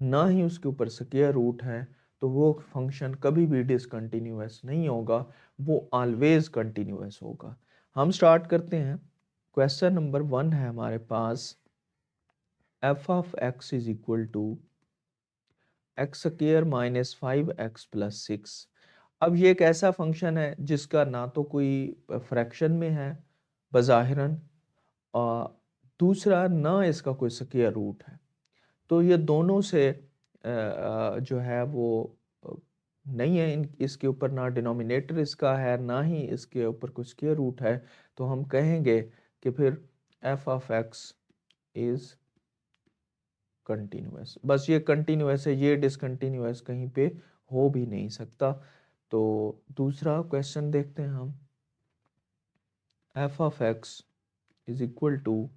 ना ही उसके ऊपर स्क्वायर रूट है, तो वो फंक्शन कभी भी डिसकंटिन्यूअस नहीं होगा, वो ऑलवेज कंटिन्यूअस होगा। हम स्टार्ट करते हैं। क्वेश्चन नंबर 1 है हमारे पास, f of x is equal to x square minus 5x plus 6। अब ये एक ऐसा फंक्शन है जिसका ना तो कोई फ्रैक्शन में है बज़ाहिरन, और दूसरा ना इसका कोई स्क्वायर रूट है। तो ये दोनों से जो है वो अ, नहीं है, इसके ऊपर ना डिनोमिनेटर इसका है ना ही इसके ऊपर कुछ स्क्वायर रूट है, तो हम कहेंगे कि फिर F of x is continuous. बस ये कंटिन्यूअस है, ये डिसकंटिन्यूअस कहीं पे हो भी नहीं सकता। तो दूसरा क्वेश्चन देखते हैं हम, F of x is equal to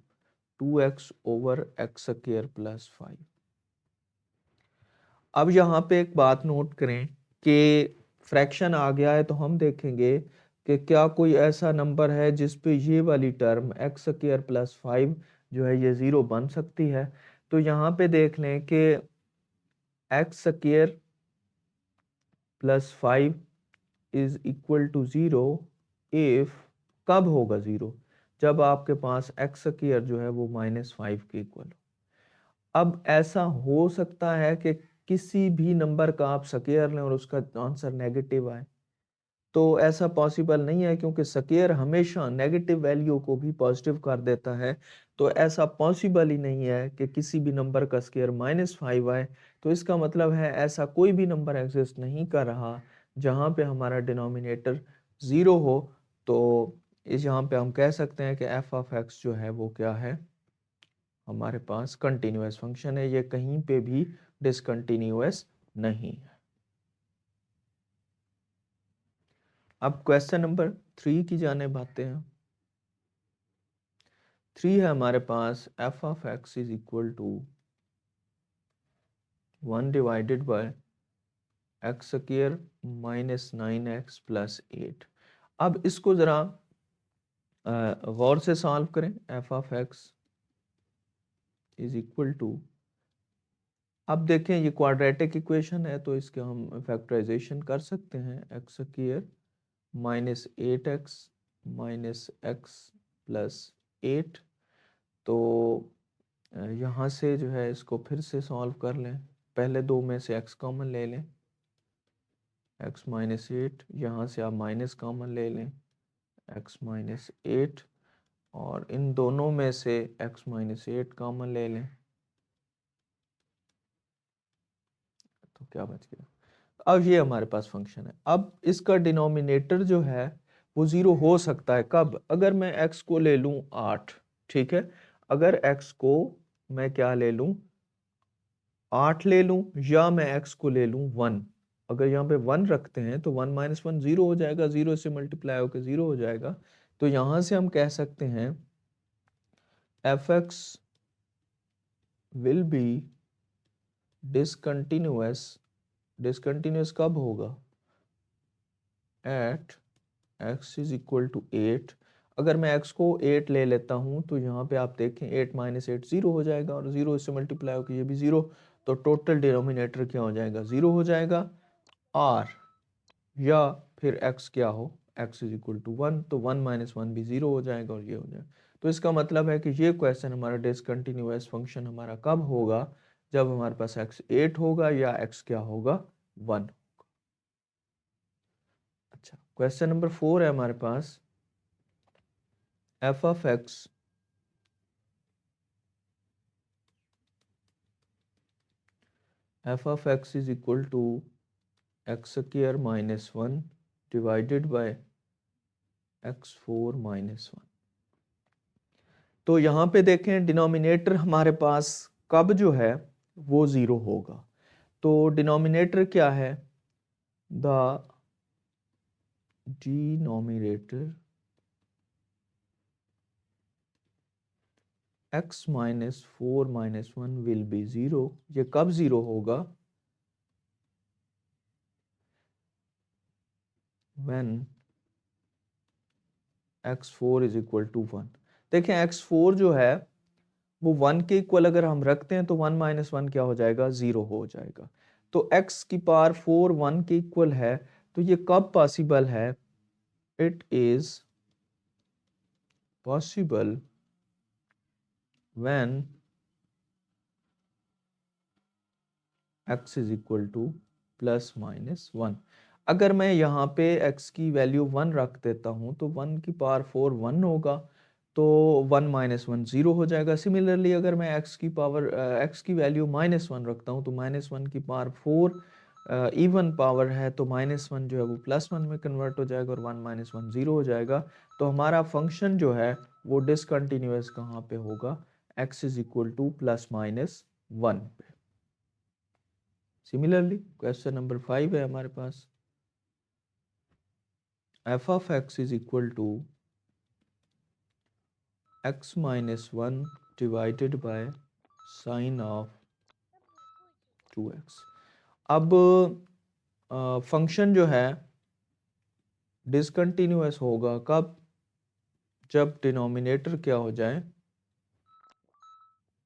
2x over X square plus 5। अब यहाँ पे एक बात नोट करें कि फ्रैक्शन आ गया है, तो हम देखेंगे कि क्या कोई ऐसा नंबर है जिस पे ये वाली टर्म एक्स स्क्वायर प्लस 5 जो है ये ज़ीरो बन सकती है। तो यहाँ पे देख लें कि X square plus 5 is equal to zero if, कब होगा ज़ीरो, जब आपके पास एक्स स्क्वायर जो है वो -5 के इक्वल हो। अब ऐसा हो सकता है कि किसी भी नंबर का आप स्क्वायर लें और उसका आंसर नेगेटिव आए, तो ऐसा पॉसिबल नहीं है, क्योंकि स्क्वायर हमेशा नेगेटिव वैल्यू को भी पॉजिटिव कर देता है। तो ऐसा पॉसिबल ही नहीं है कि किसी भी नंबर का स्क्वायर -5 आए। तो इसका मतलब है ऐसा कोई भी नंबर एग्जिस्ट नहीं कर रहा जहाँ पे हमारा डिनोमिनेटर ज़ीरो हो। तो इस यहाँ पे हम कह सकते हैं कि एफ ऑफ एक्स जो है वो क्या है, हमारे पास कंटिन्यूअस फंक्शन है, ये कहीं पे भी डिसकंटिन्यूअस नहीं है। अब क्वेश्चन नंबर 3 की जाने आते हैं। 3 है हमारे पास, f of x is equal to 1 divided by x square minus 9x plus 8। अब इसको ज़रा गौर से सॉल्व करें। F of x is equal to, अब देखें ये क्वाड्रेटिक इक्वेशन है, तो इसके हम फैक्टराइजेशन कर सकते हैं। X square minus 8x minus x plus 8। तो यहाँ से जो है इसको फिर से सॉल्व कर लें। पहले दो में से x कॉमन ले लें, x माइनस 8, यहाँ से आप माइनस कॉमन ले लें, x माइनस 8, और इन दोनों में से x माइनस 8 कॉमन ले लें, तो क्या बच गया। अब ये हमारे पास फंक्शन है। अब इसका डिनोमिनेटर जो है वो ज़ीरो हो सकता है कब, अगर मैं x को ले लूँ 8, ठीक है। अगर x को मैं क्या ले लूँ, 8 ले लूँ, या मैं x को ले लूँ 1। अगर यहाँ पे 1 रखते हैं तो 1 माइनस 1 ज़ीरो हो जाएगा, ज़ीरो से मल्टीप्लाई होकर ज़ीरो हो जाएगा। तो यहाँ से हम कह सकते हैं F X will be discontinuous. Discontinuous कब होगा, at x is equal to 8। अगर मैं x को 8 ले लेता हूँ तो यहाँ पे आप देखें 8 माइनस 8 ज़ीरो हो जाएगा, और ज़ीरो से मल्टीप्लाई होकर ये भी ज़ीरो, तो टोटल डिनोमिनेटर क्या हो जाएगा, ज़ीरो हो जाएगा। और या फिर x क्या हो, x इज इक्वल टू 1, तो 1 माइनस 1 भी ज़ीरो हो जाएगा और ये हो जाएगा। तो इसका मतलब है कि ये क्वेश्चन हमारा डिसकंटिन्यूअस फंक्शन हमारा कब होगा, जब हमारे पास x 8 होगा या x क्या होगा, 1। अच्छा, क्वेश्चन नंबर 4 है हमारे पास, f of x is equal to x square minus 1 divided by x4 minus 1। तो यहाँ पे देखें डिनोमिनेटर हमारे पास कब जो है वो ज़ीरो होगा। तो डिनोमिनेटर क्या है, the denominator x minus 4 minus 1 will be zero. ये कब ज़ीरो होगा, when x4 is equal to 1। देखें x4 जो है वो 1 के इक्वल अगर हम रखते हैं तो 1 माइनस 1 क्या हो जाएगा, 0 हो जाएगा। तो x की पावर 4 1 के इक्वल है, तो ये कब पॉसिबल है? It is possible when x is equal to plus minus 1। अगर मैं यहाँ पे x की वैल्यू 1 रख देता हूँ तो 1 की पावर 4 1 होगा, तो 1 माइनस 1 0 हो जाएगा। सिमिलरली अगर मैं x की वैल्यू माइनस 1 रखता हूँ तो माइनस 1 की पावर 4 इवन पावर है, तो माइनस 1 जो है वो प्लस 1 में कन्वर्ट हो जाएगा और 1 माइनस 1 0 हो जाएगा। तो हमारा फंक्शन जो है वो डिसकंटिन्यूअस कहाँ पे होगा? x is equal to plus minus 1 पे। सिमिलरली क्वेश्चन नंबर 5 है हमारे पास, f of x is equal to x minus 1 divided by sine of 2x। अब फंक्शन जो है डिसकंटिन्यूअस होगा कब? जब डिनोमिनेटर क्या हो जाए,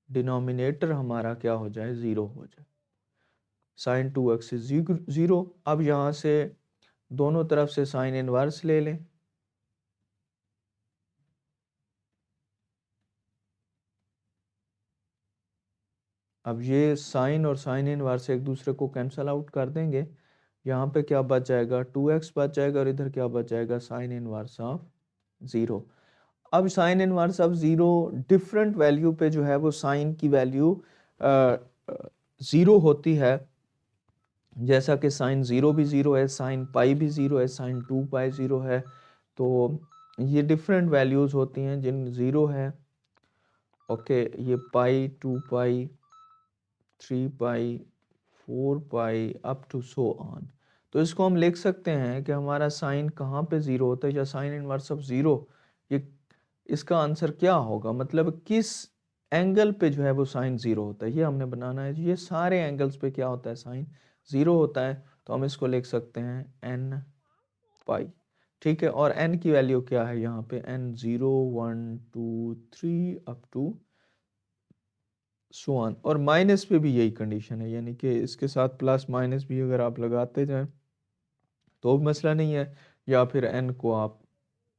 डिनोमिनेटर हमारा क्या हो जाए, 0 हो जाए। Sine 2x is 0। अब यहाँ से दोनों तरफ से साइन इनवर्स ले लें। अब ये साइन और साइन इनवर्स एक दूसरे को कैंसल आउट कर देंगे। यहाँ पे क्या बच जाएगा, 2x बच जाएगा और इधर क्या बच जाएगा, साइन इनवर्स ऑफ 0। अब sine inverse of 0 different value पे जो है वो साइन की वैल्यू 0 होती है। जैसा कि साइन 0 भी 0 है, साइन पाई भी 0 है, साइन 2 पाई 0 है। तो ये डिफरेंट वैल्यूज होती हैं जिन 0 है। ओके, ये पाई, 2 पाई, 3 पाई, 4 पाई अप टू सो ऑन। तो इसको हम लिख सकते हैं कि हमारा साइन कहाँ पे 0 होता है, या साइन इनवर्स ऑफ 0, ये इसका आंसर क्या होगा, मतलब किस एंगल पे जो है वो साइन 0 होता है, ये हमने बनाना है। ये सारे एंगल्स पे क्या होता है, साइन 0 होता है। तो हम इसको लिख सकते हैं n पाई। ठीक है, और n की वैल्यू क्या है यहाँ पे, n 0 1 2 3 up to so on. और माइनस पे भी यही कंडीशन है, यानी कि इसके साथ प्लस माइनस भी अगर आप लगाते जाएं तो भी मसला नहीं है, या फिर n को आप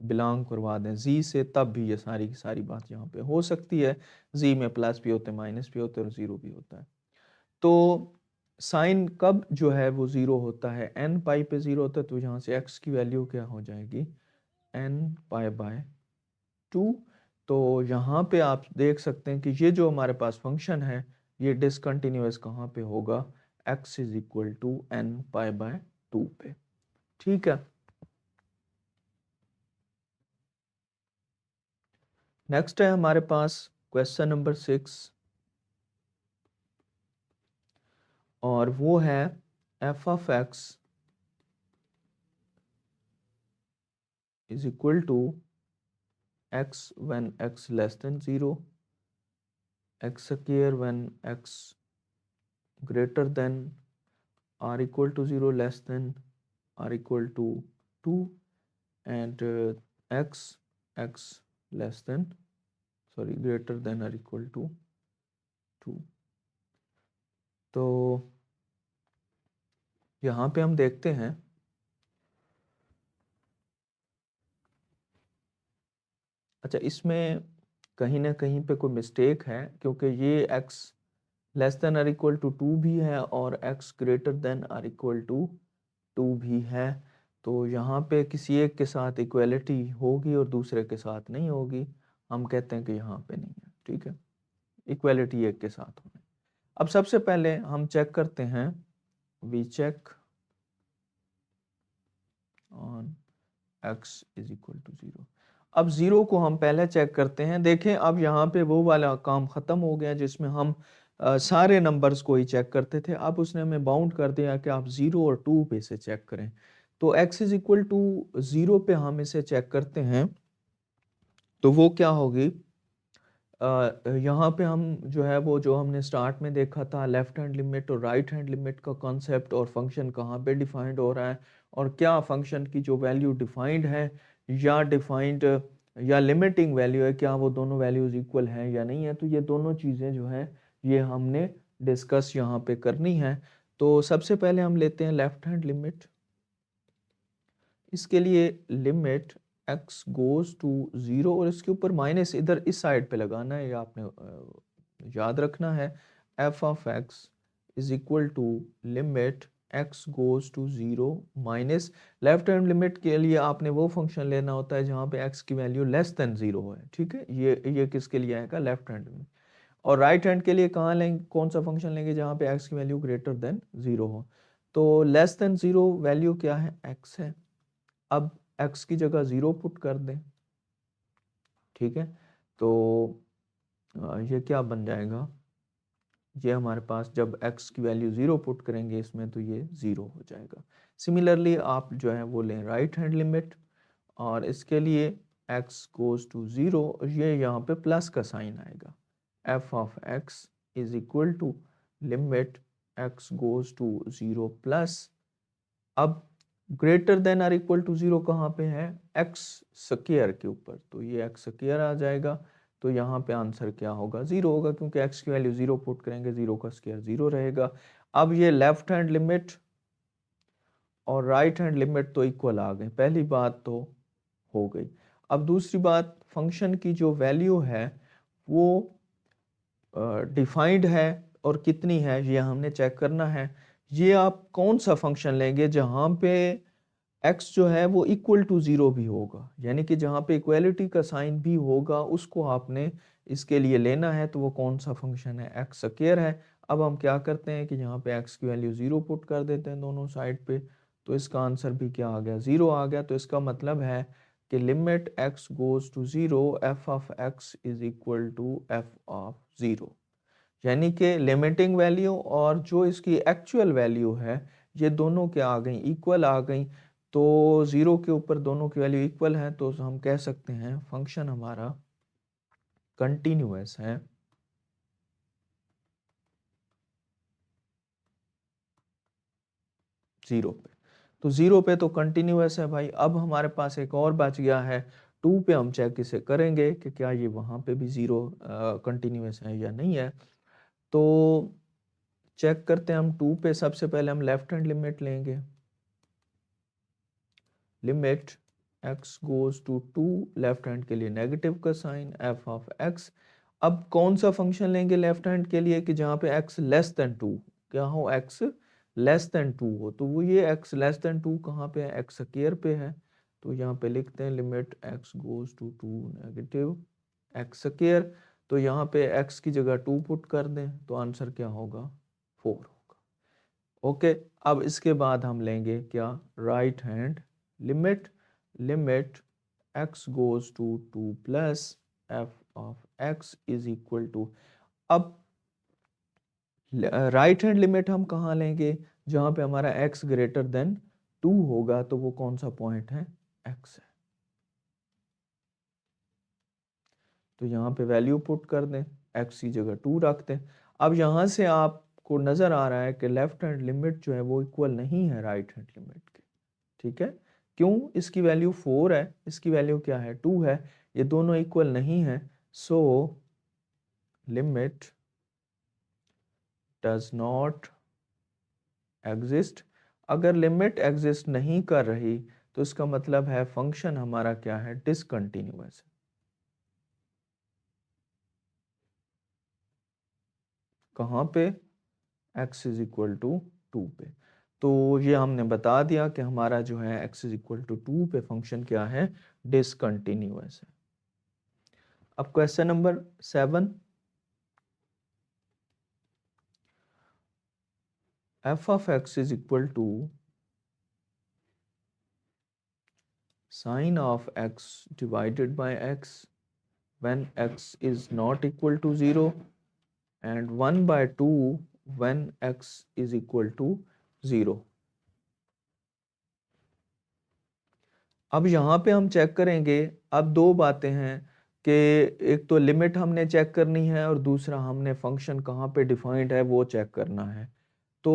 बिलोंग करवा दें z से, तब भी ये सारी की सारी बात यहाँ पे हो सकती है। z में प्लस भी होते हैं, माइनस भी होते हैं और 0 भी होता है। तो साइन कब जो है वो 0 होता है, n पाई पे 0 होता है। तो यहाँ से x की वैल्यू क्या हो जाएगी, n पाई बाय 2। तो यहाँ पे आप देख सकते हैं कि ये जो हमारे पास फंक्शन है ये डिसकंटिन्यूअस कहाँ पे होगा, x is equal to n pi by 2 पे। ठीक है, नेक्स्ट है हमारे पास क्वेश्चन नंबर 6, और वो है f of x is equal to x when x less than 0, x square when x greater than or equal to 0, less than or equal to 2, and x less than, sorry, greater than or equal to 2। तो यहाँ पे हम देखते हैं, अच्छा इसमें कहीं ना कहीं पे कोई मिस्टेक है, क्योंकि ये x लेस देन और इक्वल टू 2 भी है और x ग्रेटर देन और इक्वल टू 2 भी है। तो यहाँ पे किसी एक के साथ इक्वलिटी होगी और दूसरे के साथ नहीं होगी। हम कहते हैं कि यहाँ पे नहीं है। ठीक है, इक्वलिटी एक के साथ होना। अब सबसे पहले हम चेक करते हैं, we check on x is equal to 0। अब 0 को हम पहले चेक करते हैं। देखें अब यहाँ पे वो वाला काम ख़त्म हो गया जिसमें हम सारे नंबर्स को ही चेक करते थे। अब उसने हमें बाउंड कर दिया कि आप 0 और 2 पे से चेक करें। तो x इज इक्वल टू 0 पे हम इसे चेक करते हैं, तो वो क्या होगी, यहाँ पे हम जो है वो जो हमने स्टार्ट में देखा था, लेफ्ट हैंड लिमिट और राइट हैंड लिमिट का कॉन्सेप्ट, और फंक्शन कहाँ पे डिफाइंड हो रहा है, और क्या फंक्शन की जो वैल्यू डिफाइंड है या डिफाइंड या लिमिटिंग वैल्यू है, क्या वो दोनों वैल्यूज इक्वल हैं या नहीं है। तो ये दोनों चीज़ें जो है ये हमने डिस्कस यहाँ पे करनी है। तो सबसे पहले हम लेते हैं लेफ्ट हैंड लिमिट। इसके लिए लिमिट x गोज टू 0 और इसके ऊपर माइनस इधर इस साइड पे लगाना है, या आपने याद रखना है। f of x is equal to limit x goes to 0 minus, left hand limit के लिए आपने वो फंक्शन लेना होता है जहाँ पे x की वैल्यू लेस देन 0 है। ठीक है, ये किसके लिए आएगा, लेफ्ट हैंड लिमिट। और राइट हैंड के लिए कहाँ लेंगे, कौन सा फंक्शन लेंगे, जहाँ पे x की वैल्यू ग्रेटर देन 0 हो। तो लेस देन 0 वैल्यू क्या है, x है। अब x की जगह 0 पुट कर दें। ठीक है, तो ये क्या बन जाएगा, ये हमारे पास जब x की वैल्यू 0 पुट करेंगे इसमें तो ये 0 हो जाएगा। सिमिलरली आप जो है वो लें राइट हैंड लिमिट, और इसके लिए x गोज टू 0, ये यहाँ पे प्लस का साइन आएगा। f of x is equal to limit x goes to 0 plus, अब greater than or equal to 0 कहाँ पे है, x स्क्वायर के ऊपर, तो ये x स्क्वायर आ जाएगा। तो यहाँ पे आंसर क्या होगा, 0 होगा, क्योंकि x की वैल्यू 0 पुट करेंगे, 0 का स्क्वायर 0 रहेगा। अब ये लेफ्ट हैंड लिमिट और राइट हैंड लिमिट तो इक्वल आ गए, पहली बात तो हो गई। अब दूसरी बात, फंक्शन की जो वैल्यू है वो डिफाइंड है और कितनी है ये हमने चेक करना है। ये आप कौन सा फंक्शन लेंगे जहाँ पे x जो है वो इक्वल टू 0 भी होगा, यानी कि जहाँ पे इक्वलिटी का साइन भी होगा उसको आपने इसके लिए लेना है। तो वो कौन सा फंक्शन है, x स्क्वायर है। अब हम क्या करते हैं कि यहाँ पे x की वैल्यू 0 पुट कर देते हैं दोनों साइड पे, तो इसका आंसर भी क्या आ गया, 0 आ गया। तो इसका मतलब है कि limit x goes to 0 f of x is equal to f of 0, यानी कि लिमिटिंग वैल्यू और जो इसकी एक्चुअल वैल्यू है ये दोनों क्या आ गई, इक्वल आ गई। तो 0 के ऊपर दोनों की वैल्यू इक्वल है, तो हम कह सकते हैं फंक्शन हमारा कंटिन्यूअस है। जीरो पे, तो 0 पे तो कंटिन्यूअस है भाई। अब हमारे पास एक और बच गया है, 2 पे हम चेक इसे करेंगे कि क्या ये वहां पे भी 0 कंटिन्यूअस है या नहीं है। तो चेक करते हैं हम 2 पे। सबसे पहले हम लेफ्ट हैंड लिमिट लेंगे, limit x goes to 2, left hand के लिए नेगेटिव का साइन f ऑफ x। अब कौन सा फंक्शन लेंगे लेफ्ट हैंड के लिए कि जहाँ पे x लेस देन 2, क्या हो, x लेस देन 2 हो। तो वो ये x लेस देन 2 कहाँ पे है, x स्क्वायर पे है। तो यहाँ पे लिखते हैं limit x goes to 2 negative x square. तो यहाँ पे x की जगह 2 पुट कर दें तो आंसर क्या होगा, 4 होगा। ओके, अब इसके बाद हम लेंगे क्या, right hand limit, limit x goes to 2 plus f of x is equal to, अब राइट हैंड लिमिट हम कहाँ लेंगे, जहाँ पे हमारा x ग्रेटर देन 2 होगा। तो वो कौन सा पॉइंट है, x है। तो यहाँ पे वैल्यू पुट कर दें, x की जगह 2 रख दें। अब यहाँ से आपको नज़र आ रहा है कि लेफ्ट हैंड लिमिट जो है वो इक्वल नहीं है राइट हैंड लिमिट के। ठीक है, क्यों, इसकी वैल्यू 4 है, इसकी वैल्यू क्या है, 2 है, ये दोनों इक्वल नहीं है। So limit does not exist. अगर लिमिट एग्जिस्ट नहीं कर रही तो इसका मतलब है फंक्शन हमारा क्या है, डिसकंटिन्यूअस है। कहाँ पे, x इज इक्वल टू 2 पे। तो ये हमने बता दिया कि हमारा जो है x इज इक्वल टू 2 पे फंक्शन क्या है, डिसकंटिन्यूअस है। अब question number 7, f of x is equal to sine of x divided by x when x is not equal to 0 and 1 by 2 when x is equal to 0। अब यहाँ पे हम check करेंगे, अब दो बातें हैं कि एक तो लिमिट हमने चेक करनी है और दूसरा हमने फंक्शन कहाँ पे डिफाइंड है वो चेक करना है। तो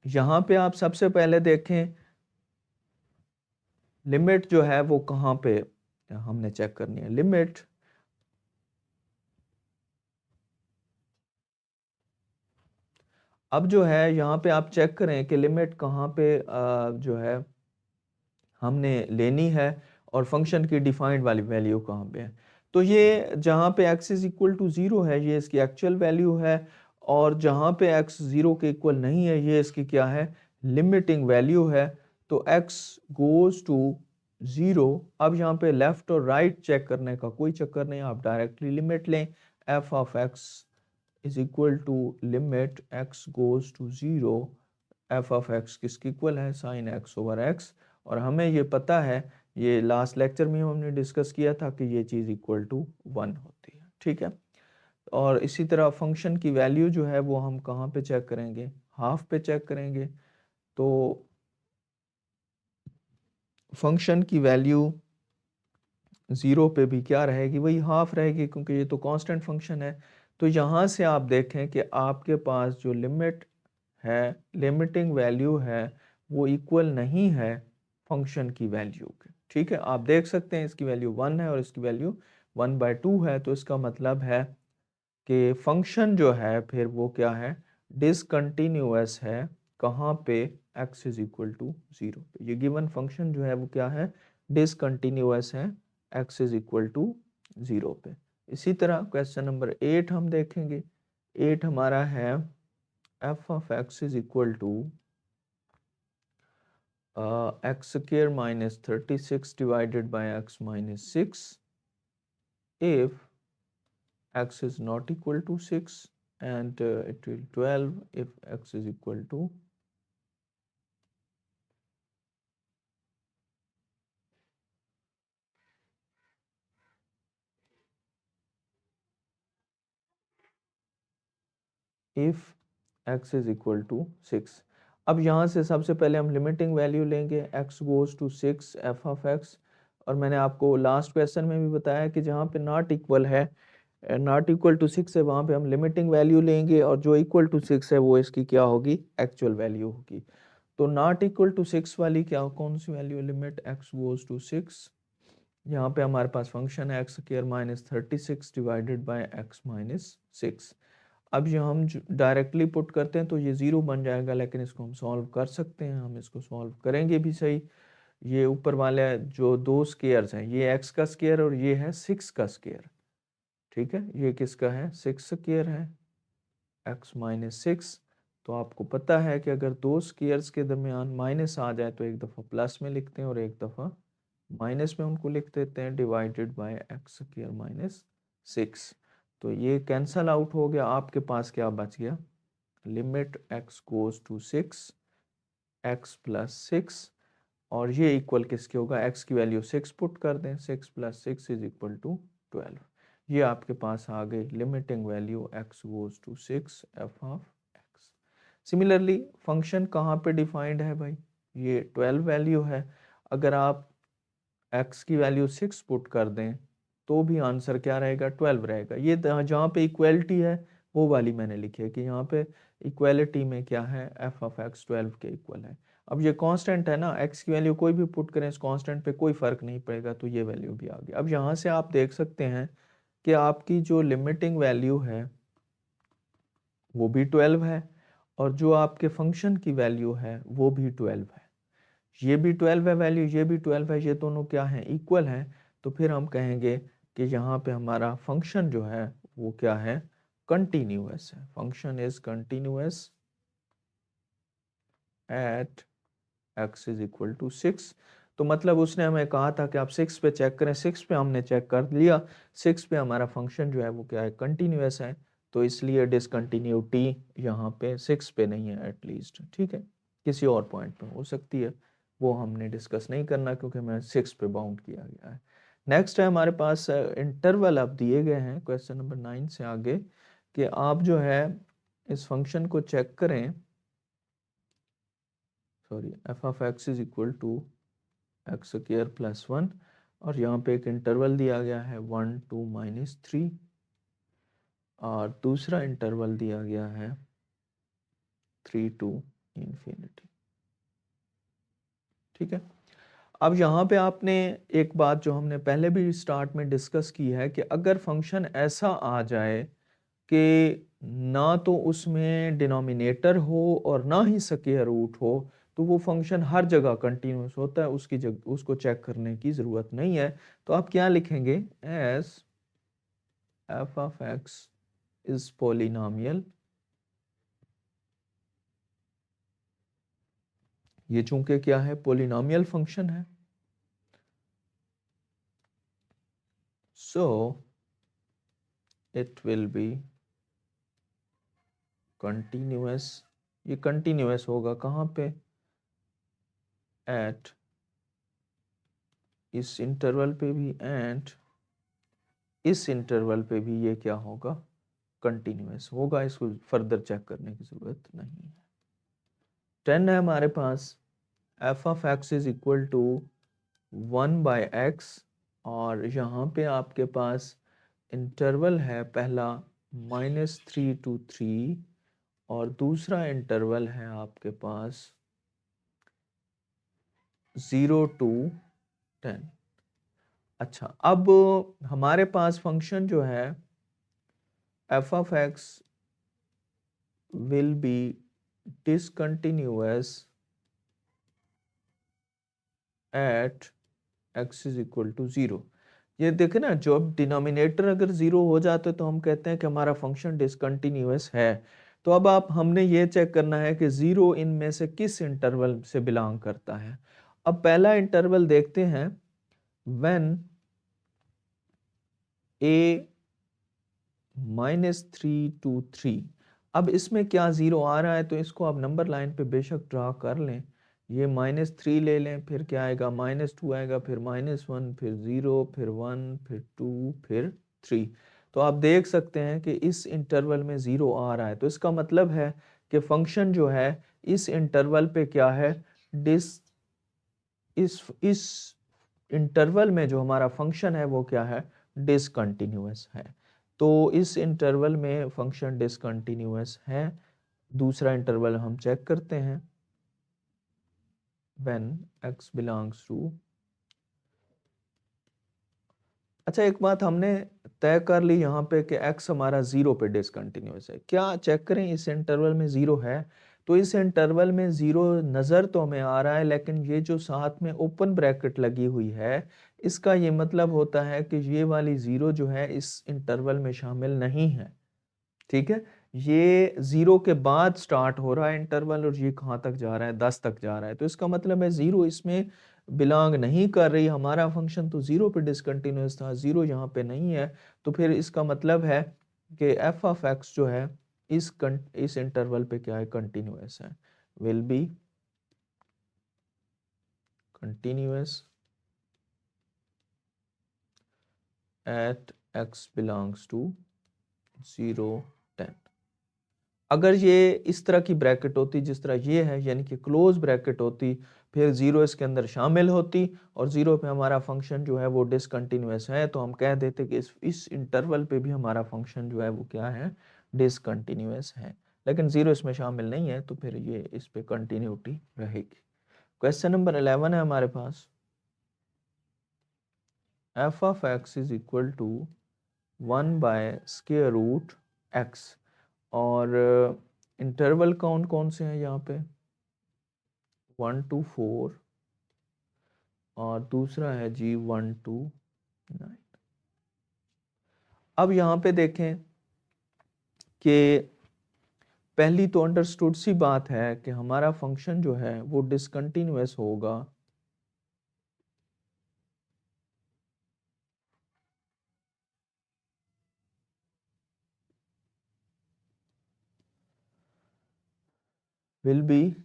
यहाँ पे आप सबसे पहले देखें लिमिट जो है वो कहाँ पे हमने चेक करनी है। लिमिट अब जो है यहाँ पे आप चेक करें कि लिमिट कहाँ पे जो है हमने लेनी है और फंक्शन की डिफाइंड वाली वैल्यू कहाँ पे है। तो ये जहाँ पे x इज इक्वल टू 0 है ये इसकी एक्चुअल वैल्यू है, और जहाँ पे x 0 के इक्वल नहीं है ये इसकी क्या है, लिमिटिंग वैल्यू है। तो x गोज टू 0। अब यहाँ पे लेफ्ट और राइट चेक करने का कोई चक्कर नहीं, आप डायरेक्टली लिमिट लें। f of x is equal to limit x goes to 0, f of x किसकी इक्वल है, साइन x ओवर x। और हमें ये पता है, ये लास्ट लेक्चर में हमने डिस्कस किया था कि ये चीज़ इक्वल टू 1 होती है, ठीक है। और इसी तरह फंक्शन की वैल्यू जो है वो हम कहाँ पे चेक करेंगे, हाफ पे चेक करेंगे। तो फंक्शन की वैल्यू 0 पे भी क्या रहेगी, वही हाफ रहेगी, क्योंकि ये तो कांस्टेंट फंक्शन है। तो यहाँ से आप देखें कि आपके पास जो लिमिट है, लिमिटिंग वैल्यू है, वो इक्वल नहीं है फंक्शन की वैल्यू के, ठीक है। आप देख सकते हैं इसकी वैल्यू 1 है और इसकी वैल्यू 1/2 है। तो इसका मतलब है कि फंक्शन जो है फिर वो क्या है, डिसकंटिन्यूअस है। कहाँ पे, x इज इक्वल टू 0 पे। ये गिवन फंक्शन जो है वो क्या है, डिसकंटिन्यूअस है x इज इक्वल टू 0 पे। इसी तरह क्वेश्चन नंबर 8 हम देखेंगे। 8 हमारा है f of x is equal to x square minus 36 divided by x minus 6 if x is not equal to 6, and it will 12 if x is equal to if x is equal to 6। अब यहाँ से सबसे पहले हम limiting value लेंगे, x goes to 6 f of x। और मैंने आपको लास्ट क्वेश्चन में भी बताया कि जहाँ पे नॉट इक्वल है, नॉट इक्वल टू 6 है, वहाँ पे हम लिमिटिंग वैल्यू लेंगे, और जो इक्वल टू 6 है वो इसकी क्या होगी, एक्चुअल वैल्यू होगी। तो नॉट इक्वल टू 6 वाली क्या, कौन सी value, limit x goes to 6। यहाँ पे हमारे पास फंक्शन है x square minus 36 divided by x minus 6। अब ये हम डायरेक्टली पुट करते हैं तो ये 0 बन जाएगा, लेकिन इसको हम सॉल्व कर सकते हैं, हम इसको सॉल्व करेंगे भी सही। ये ऊपर वाले जो दो स्केयर्स हैं, ये x का स्केयर और ये है 6 का स्केयर, ठीक है। ये किसका है, 6 स्केयर है, x माइनस 6। तो आपको पता है कि अगर दो स्केयर्स के दरमियान माइनस आ जाए तो एक दफ़ा प्लस में लिखते हैं और एक दफ़ा माइनस में उनको लिख देते हैं, divided by x square minus 6। तो ये कैंसल आउट हो गया, आपके पास क्या बच गया, limit x goes to 6 x plus 6, और ये इक्वल किसके होगा, x की वैल्यू 6 पुट कर दें, 6 प्लस 6 इज इक्वल टू 12। ये आपके पास आ गई limiting value x goes to 6 f of x। Similarly function कहाँ पे डिफाइंड है भाई, ये 12 वैल्यू है। अगर आप x की वैल्यू 6 पुट कर दें तो भी आंसर क्या रहेगा, 12 रहेगा। ये जहाँ पे इक्वलिटी है वो वाली मैंने लिखी है कि यहाँ पे इक्वलिटी में क्या है, f ऑफ x 12 के इक्वल है। अब ये कांस्टेंट है ना, x की वैल्यू कोई भी पुट करें इस कांस्टेंट पे कोई फर्क नहीं पड़ेगा, तो ये वैल्यू भी आ गई। अब यहाँ से आप देख सकते हैं कि आपकी जो लिमिटिंग वैल्यू है वो भी 12 है, और जो आपके फंक्शन की वैल्यू है वो भी 12 है। ये भी 12 है वैल्यू, ये भी 12 है, ये दोनों क्या है, इक्वल है। तो फिर हम कहेंगे कि यहाँ पे हमारा फंक्शन जो है वो क्या है, कंटिन्यूअस है। Function is continuous at x is equal to 6। तो मतलब उसने हमें कहा था कि आप 6 पे चेक करें, 6 पे हमने चेक कर लिया, 6 पे हमारा फंक्शन जो है वो क्या है, कंटिन्यूअस है। तो इसलिए डिसकंटिन्यूटी यहाँ पे 6 पे नहीं है एटलीस्ट, ठीक है। किसी और पॉइंट पे हो सकती है, वो हमने डिस्कस नहीं करना क्योंकि हमें 6 पे बाउंड किया गया है। नेक्स्ट है हमारे पास इंटरवल अब दिए गए हैं क्वेश्चन नंबर 9 से आगे, कि आप जो है इस फंक्शन को चेक करें, sorry, f of x is equal to x square plus 1, और यहाँ पे एक इंटरवल दिया गया है 1 to -3, और दूसरा इंटरवल दिया गया है 3 to इंफिनिटी, ठीक है। अब यहाँ पे आपने एक बात जो हमने पहले भी स्टार्ट में डिस्कस की है कि अगर फंक्शन ऐसा आ जाए कि ना तो उसमें डिनोमिनेटर हो और ना ही स्क्वायर रूट हो, तो वो फंक्शन हर जगह कंटिन्यूस होता है, उसकी जगह उसको चेक करने की ज़रूरत नहीं है। तो आप क्या लिखेंगे, S F of x is polynomial. ये चूंकि क्या है, पोलिनोमियल फंक्शन है, so it will be continuous. ये कंटिन्यूअस होगा कहाँ पे, एट इस इंटरवल पे भी एंड इस इंटरवल पे भी ये क्या होगा, कंटिन्यूअस होगा। इसको फर्दर चेक करने की जरूरत नहीं है। 10 है हमारे पास, f of x is equal to 1/x, और यहाँ पे आपके पास इंटरवल है पहला -3 to 3 और दूसरा इंटरवल है आपके पास 0 to 10। अच्छा, अब हमारे पास फंक्शन जो है f of x will be discontinuous at x is equal to 0। ये देखे ना, जब डिनोमिनेटर अगर 0 हो जाते तो हम कहते हैं कि हमारा फंक्शन डिसकंटिन्यूअस है। तो अब आप हमने ये चेक करना है कि 0 इनमें से किस इंटरवल से बिलोंग करता है। अब पहला इंटरवल देखते हैं, व्हेन a -3 to 3। अब इसमें क्या 0 आ रहा है, तो इसको आप नंबर लाइन पे बेशक ड्रा कर लें। ये -3 ले लें, फिर क्या आएगा, -2 आएगा, फिर -1, फिर 0, फिर 1, फिर 2, फिर 3। तो आप देख सकते हैं कि इस इंटरवल में 0 आ रहा है, तो इसका मतलब है कि फंक्शन जो है इस इंटरवल पे क्या है, इस इंटरवल में जो हमारा फंक्शन है वो क्या है, डिसकंटिन्यूअस है। तो इस इंटरवल में फंक्शन डिसकंटिन्यूअस है। दूसरा इंटरवल हम चेक करते हैं, व्हेन x बिलोंग्स टू। अच्छा, एक बात हमने तय कर ली यहाँ पे कि x हमारा 0 पे डिसकंटिन्यूअस है। क्या चेक करें, इस इंटरवल में 0 है, तो इस इंटरवल में 0 नज़र तो हमें आ रहा है, लेकिन ये जो साथ में ओपन ब्रैकेट लगी हुई है, इसका ये मतलब होता है कि ये वाली 0 जो है इस इंटरवल में शामिल नहीं है। ठीक है, ये 0 के बाद स्टार्ट हो रहा है इंटरवल और ये कहाँ तक जा रहा है, 10 तक जा रहा है। तो इसका मतलब है 0 इसमें बिलोंग नहीं कर रही। हमारा फंक्शन तो 0 पे डिसकंटिन्यूअस था, 0 यहाँ पे नहीं है। तो फिर इसका मतलब है कि एफ ऑफ एक्स जो है इस इंटरवल पे क्या है, कंटिन्यूअस है, will be continuous at x belongs to 0, 10। अगर ये इस तरह की ब्रैकेट होती जिस तरह ये है, यानी कि क्लोज ब्रैकेट होती, फिर 0 इसके अंदर शामिल होती और 0 पे हमारा फंक्शन जो है वो डिसकंटिन्यूअस है, तो हम कह देते कि इस इंटरवल पे भी हमारा फंक्शन जो है वो क्या है, डिसकंटिन्यूअस है। लेकिन 0 इसमें शामिल नहीं है, तो फिर ये इस पे कंटिन्यूटी रहेगी। क्वेश्चन नंबर 11 है हमारे पास, f of x is equal to 1/√x, और इंटरवल कौन कौन से हैं यहाँ पे, 1 to 4 और दूसरा है जी 1 to 9। अब यहाँ पे देखें कि पहली तो अंडरस्टूड सी बात है कि हमारा फंक्शन जो है वो डिसकंटिन्यूअस होगा will be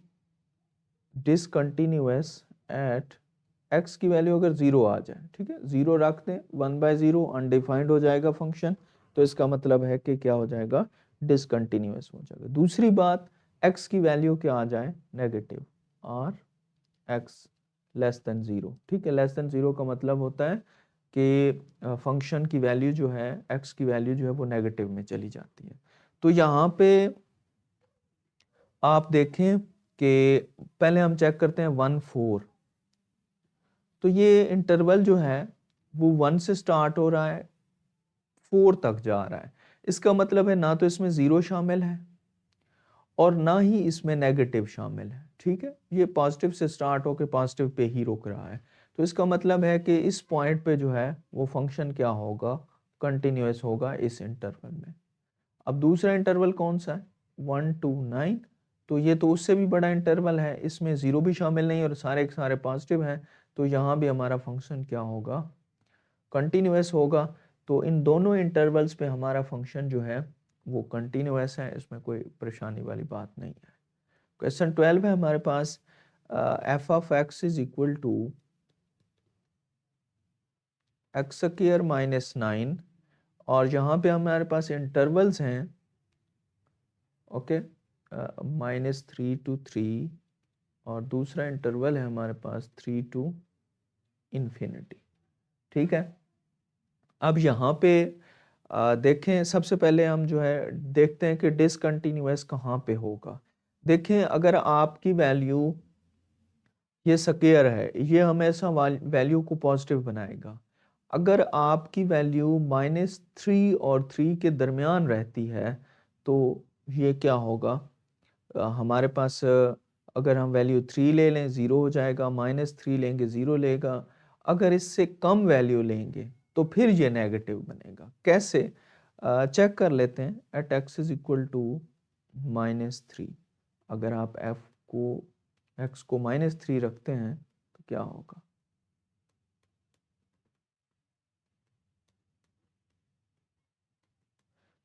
discontinuous at x की वैल्यू अगर 0 आ जाए, ठीक है, 0 रख दें, 1/0 अनडिफाइंड हो जाएगा फंक्शन, तो इसका मतलब है कि क्या हो जाएगा, डिसकंटिन्यूअस हो जाएगा। दूसरी बात, x की वैल्यू क्या आ जाए, नेगेटिव, और x लेस देन 0। ठीक है, लेस देन 0 का मतलब होता है कि फंक्शन की वैल्यू जो है, x की वैल्यू जो है वो नेगेटिव में चली जाती है। तो यहाँ पे आप देखें कि पहले हम चेक करते हैं 1, 4। तो ये इंटरवल जो है वो 1 से स्टार्ट हो रहा है, 4 तक जा रहा है। इसका मतलब है ना तो इसमें 0 शामिल है और ना ही इसमें नेगेटिव शामिल है, ठीक है। ये पॉजिटिव से स्टार्ट होकर पॉजिटिव पे ही रुक रहा है। तो इसका मतलब है कि इस पॉइंट पे जो है वो फंक्शन क्या होगा, कंटिन्यूअस होगा इस इंटरवल में। अब दूसरा इंटरवल कौन सा है, 1 to 9, तो ये तो उससे भी बड़ा इंटरवल है, इसमें 0 भी शामिल नहीं और सारे के सारे पॉजिटिव हैं, तो यहाँ भी हमारा फंक्शन क्या होगा, कंटिन्यूअस होगा। तो इन दोनों इंटरवल्स पे हमारा फंक्शन जो है वो कंटिन्यूअस है, इसमें कोई परेशानी वाली बात नहीं है। क्वेश्चन 12 है हमारे पास, f of x is equal to x square minus 9, और यहाँ पे हमारे पास इंटरवल्स हैं, ओके, -3 to 3, और दूसरा इंटरवल है हमारे पास 3 to इन्फिनिटी, ठीक है। अब यहाँ पे देखें, सबसे पहले हम जो है देखते हैं कि डिसकंटिन्यूअस कहाँ पे होगा। देखें, अगर आपकी वैल्यू ये स्क्वायर है, ये हमेशा वैल्यू को पॉजिटिव बनाएगा। अगर आपकी वैल्यू -3 और 3 के दरमियान रहती है तो ये क्या होगा, हमारे पास अगर हम वैल्यू 3 ले लें 0 हो जाएगा, -3 लेंगे 0 लेगा। अगर इससे कम वैल्यू लेंगे तो फिर ये नेगेटिव बनेगा। कैसे, चेक कर लेते हैं। At x is equal to -3, अगर आप एक्स को -3 रखते हैं तो क्या होगा,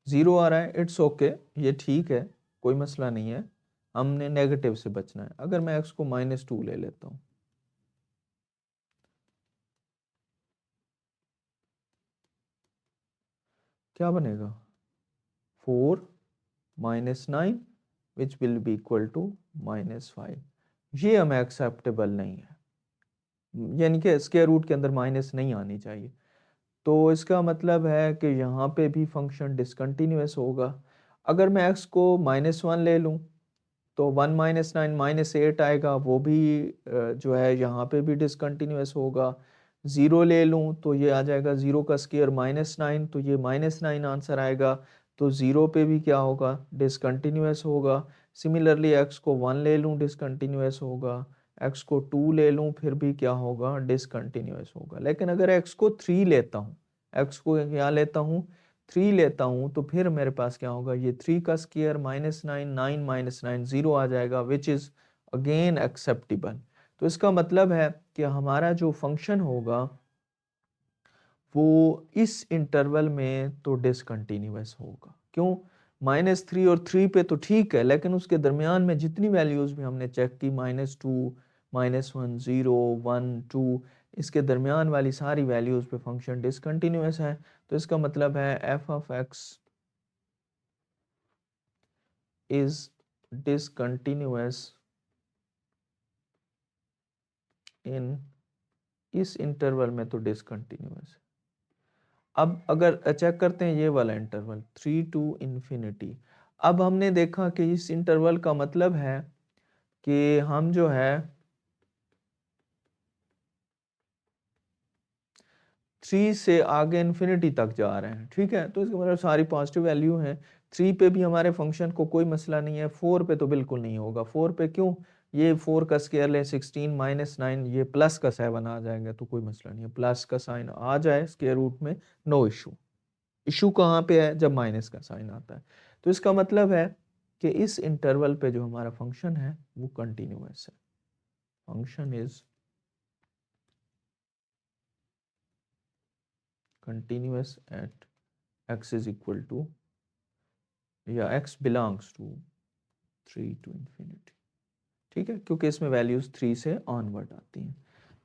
ज़ीरो आ रहा है, इट्स ओके, ये ठीक है, कोई मसला नहीं है, हमने नेगेटिव से बचना है। अगर मैं एक्स को -2 ले लेता हूँ, क्या बनेगा, 4 -9 which will be equal to -5। ये हमें एक्सेप्टेबल नहीं है, यानी कि स्क्वायर रूट के अंदर माइनस नहीं आनी चाहिए। तो इसका मतलब है कि यहाँ पे भी फंक्शन डिसकंटिन्यूअस होगा। अगर मैं x को -1 ले लूँ तो 1 -9 -8 आएगा, वो भी जो है यहाँ पे भी डिसकंटिन्यूअस होगा। 0 ले लूँ तो ये आ जाएगा 0 का स्क्वायर -9, तो ये -9 आंसर आएगा। तो 0 पे भी क्या होगा, डिसकंटिन्यूअस होगा। सिमिलरली x को 1 ले लूँ डिसकंटिन्यूअस होगा, x को 2 ले लूँ फिर भी क्या होगा, डिसकंटिन्यूअस होगा। लेकिन अगर x को 3 लेता हूँ, x को क्या लेता हूँ, 3 लेता हूँ, तो फिर मेरे पास क्या होगा, ये 3 का स्क्वायर -9, 9 -9 0 आ जाएगा, विच इज़ अगेन एक्सेप्टेबल। तो इसका मतलब है कि हमारा जो फंक्शन होगा वो इस इंटरवल में तो डिसकंटिन्यूअस होगा। क्यों, -3 और 3 पे तो ठीक है, लेकिन उसके दरमियान में जितनी वैल्यूज़ भी हमने चेक की, -2, -1, 0, 1, 2, इसके दरमियान वाली सारी वैल्यूज़ पे फंक्शन डिसकंटिन्यूअस है। तो इसका मतलब है f of x is discontinuous in, इस इंटरवल में तो डिसकंटिन्यूअस है। अब अगर चेक करते हैं ये वाला इंटरवल 3 to इन्फिनिटी, अब हमने देखा कि इस इंटरवल का मतलब है कि हम जो है 3 से आगे इन्फिनिटी तक जा रहे हैं, ठीक है। तो इसका मतलब सारी पॉजिटिव वैल्यू हैं। 3 पे भी हमारे फंक्शन को कोई मसला नहीं है, 4 पे तो बिल्कुल नहीं होगा। 4 पे क्यों, ये 4 का स्क्वायर लें 16 -9, ये प्लस का 7 आ जाएगा, तो कोई मसला नहीं है, प्लस का साइन आ जाए स्क्वायर रूट में, नो इशू। इशू कहाँ पे है, जब माइनस का साइन आता है। तो इसका मतलब है कि इस इंटरवल पे जो हमारा फंक्शन है वो कंटिन्यूअस है। Function is continuous at x is equal to, या x belongs to 3 to infinity, ठीक है, क्योंकि इसमें वैल्यूज 3 से ऑनवर्ड आती हैं।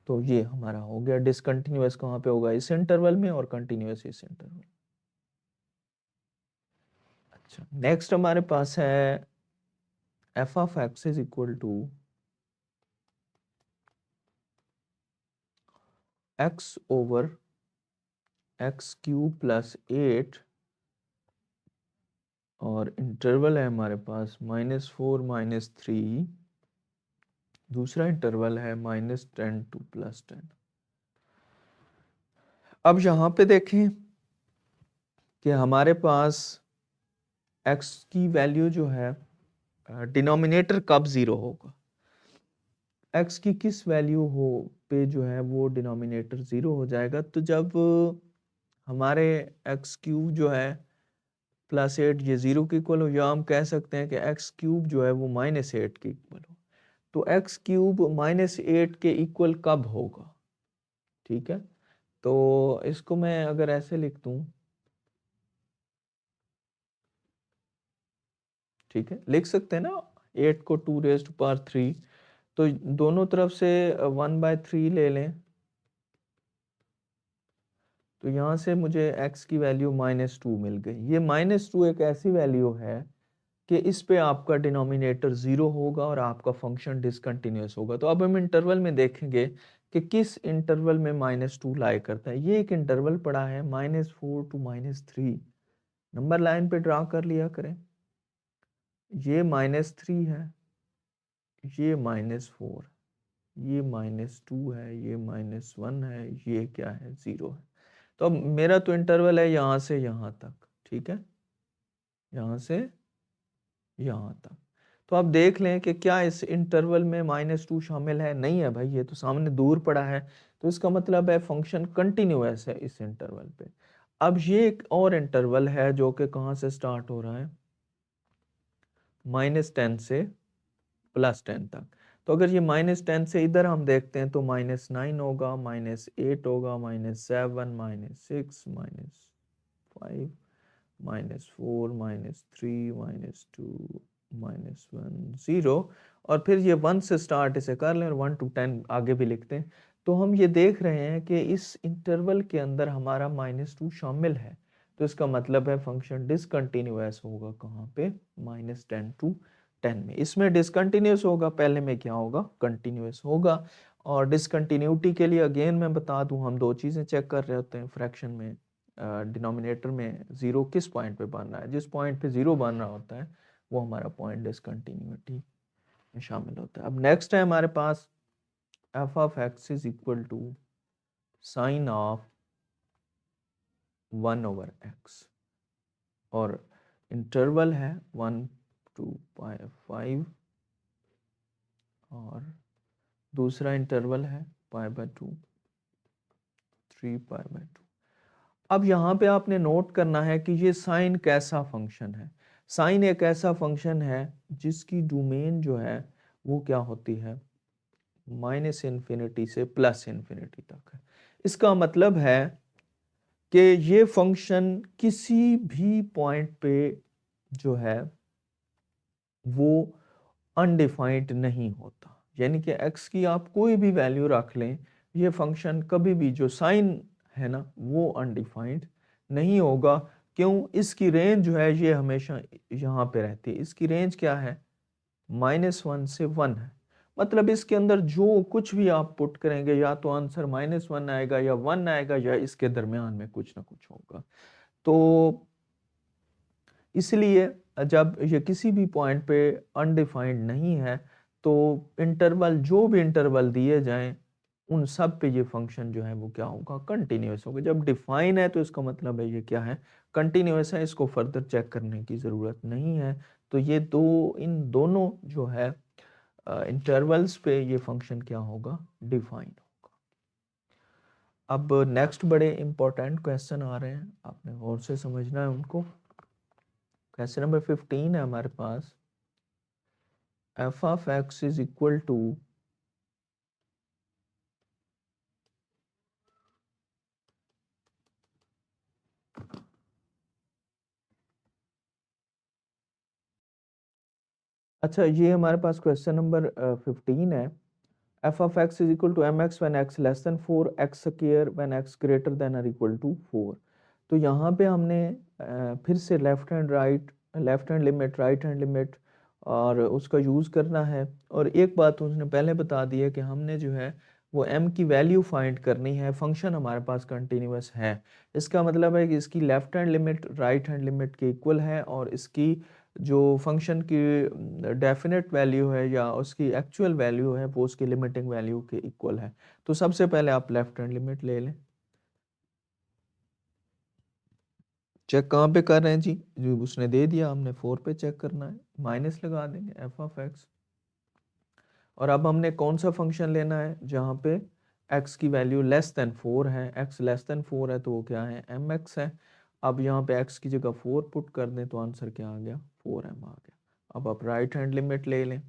तो ये हमारा हो गया, डिसकंटिन्यूअस कहाँ पे होगा, इस इंटरवल में, और कंटिन्यूअस इस इंटरवल। अच्छा, नेक्स्ट हमारे पास है f of x is equal to x over x³ + 8, और इंटरवल है हमारे पास -4 -3, दूसरा इंटरवल है -10 to +10। अब यहाँ पे देखें कि हमारे पास x की वैल्यू जो है डिनोमिनेटर कब 0 होगा, x की किस वैल्यू हो पे जो है वो डिनोमिनेटर 0 हो जाएगा, तो जब हमारे एक्स क्यूब जो है प्लस 8 ये 0 के इक्वल हो, या हम कह सकते हैं कि एक्स क्यूब जो है वो -8 के इक्वल हो। तो एक्स क्यूब -8 के इक्वल कब होगा, ठीक है। तो इसको मैं अगर ऐसे लिख दूं, ठीक है, लिख सकते हैं ना 8 को 2⁻³ तो दोनों तरफ से 1/3 ले लें, तो यहाँ से मुझे x की वैल्यू -2 मिल गई। ये -2 एक ऐसी वैल्यू है कि इस पे आपका डिनोमिनेटर 0 होगा और आपका फंक्शन डिसकंटिन्यूअस होगा। तो अब हम इंटरवल में देखेंगे कि किस इंटरवल में -2 लाई करता है। ये एक इंटरवल पड़ा है -4 to -3, नंबर लाइन पे ड्रा कर लिया करें। ये -3 है, ये -4, ये -2 है, ये -1 है, ये क्या है 0 है। तो अब मेरा तो इंटरवल है यहाँ से यहाँ तक, ठीक है, यहाँ से यहाँ तक। तो आप देख लें कि क्या इस इंटरवल में -2 शामिल है, नहीं है भाई, ये तो सामने दूर पड़ा है। तो इसका मतलब है फंक्शन कंटिन्यूअस है इस इंटरवल पे। अब ये एक और इंटरवल है जो कि कहाँ से स्टार्ट हो रहा है, -10 से +10 तक। तो अगर ये -10 से इधर हम देखते हैं तो -9 होगा, -8 होगा, -7, -6, -5, -4, -3, -2, -1, 0, और फिर ये 1 से स्टार्ट इसे कर लें और 1 to 10 आगे भी लिखते हैं। तो हम ये देख रहे हैं कि इस इंटरवल के अंदर हमारा -2 शामिल है। तो इसका मतलब है फंक्शन डिसकंटिन्यूअस होगा कहाँ पे, -10 to 10 में। इसमें डिसकंटिन्यूअस होगा, पहले में क्या होगा, कंटिन्यूअस होगा। और डिसकंटिन्यूटी के लिए अगेन मैं बता दूं, हम दो चीज़ें चेक कर रहे होते हैं फ्रैक्शन में। डिनोमिनेटर में 0 किस पॉइंट पे बन रहा है, जिस पॉइंट पे 0 बन रहा होता है वो हमारा पॉइंट डिसकंटिन्यूटी में शामिल होता है। अब नेक्स्ट है हमारे पास f(x) is equal to sine of 1/x, और इंटरवल है 1 to 5, और दूसरा इंटरवल है π/2, 3π/2। अब यहाँ पे आपने नोट करना है कि ये साइन कैसा फंक्शन है। साइन एक ऐसा फंक्शन है जिसकी डोमेन जो है वो क्या होती है, -∞ से +∞ तक है। इसका मतलब है कि ये फंक्शन किसी भी पॉइंट पे जो है वो अनडिफाइंड नहीं होता, यानी कि x की आप कोई भी वैल्यू रख लें, ये फंक्शन कभी भी जो साइन है ना वो अनडिफाइंड नहीं होगा। क्यों, इसकी रेंज जो है ये हमेशा यहाँ पे रहती है। इसकी रेंज क्या है, -1 से 1 है। मतलब इसके अंदर जो कुछ भी आप पुट करेंगे या तो आंसर -1 आएगा या 1 आएगा या इसके दरमियान में कुछ ना कुछ होगा। तो इसलिए जब ये किसी भी पॉइंट पे अनडिफाइंड नहीं है तो इंटरवल, जो भी इंटरवल दिए जाएं उन सब पे ये फंक्शन जो है वो क्या होगा, कंटिन्यूअस होगा। जब डिफाइन है तो इसका मतलब है ये क्या है, कंटिन्यूअस है, इसको फर्दर चेक करने की ज़रूरत नहीं है। तो ये इन दोनों जो है इंटरवल्स पे ये फंक्शन क्या होगा, डिफाइन होगा। अब नेक्स्ट बड़े इंपॉर्टेंट क्वेश्चन आ रहे हैं, आपने गौर से समझना है उनको। क्वेश्चन नंबर 15 है हमारे पास, f(x) इज इक्वल टू अच्छा, ये हमारे पास क्वेश्चन नंबर 15 है। f(x) is equal to mx when x less than 4, x square when x greater than और इक्वल टू 4। तो यहाँ पे हमने फिर से left hand limit, right hand limit और उसका यूज़ करना है। और एक बात उसने पहले बता दी है कि हमने जो है वो m की वैल्यू फाइंड करनी है। फंक्शन हमारे पास कंटिन्यूअस है, इसका मतलब है कि इसकी left hand limit right hand limit के इक्वल है और इसकी जो फंक्शन की डेफिनेट वैल्यू है या उसकी एक्चुअल वैल्यू है वो उसकी लिमिटिंग वैल्यू के इक्वल है। तो सबसे पहले आप लेफ्ट हैंड लिमिट ले लें, चेक कहाँ पे कर रहे हैं जी, जो उसने दे दिया हमने 4 पे चेक करना है, माइनस लगा देंगे एफ ऑफ एक्स। और अब हमने कौन सा फंक्शन लेना है जहाँ पे x की वैल्यू लेस देन 4 है, x लेस देन 4 है तो वो क्या है, mx है। अब यहाँ पे x की जगह 4 पुट कर दें तो आंसर क्या आ गया, 4m आ गया। अब आप राइट हैंड लिमिट ले लें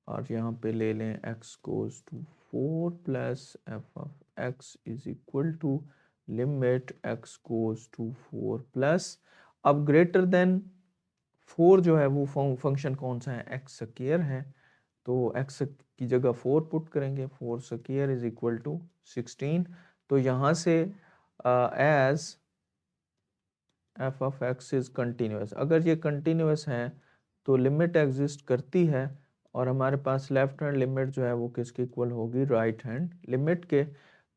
और यहाँ पे ले लें x goes to 4 plus f of x is equal to limit x goes to 4 plus, अब ग्रेटर देन 4 जो है वो फंक्शन कौन सा है, x स्क्वायर है, तो x की जगह 4 पुट करेंगे, 4 स्क्वायर इज इक्वल टू 16। तो यहाँ से as f of x is continuous, अगर ये कंटिन्यूस है तो लिमिट एग्जिस्ट करती है और हमारे पास लेफ्ट हैंड लिमिट जो है वो किसके इक्वल होगी, राइट हैंड लिमिट के।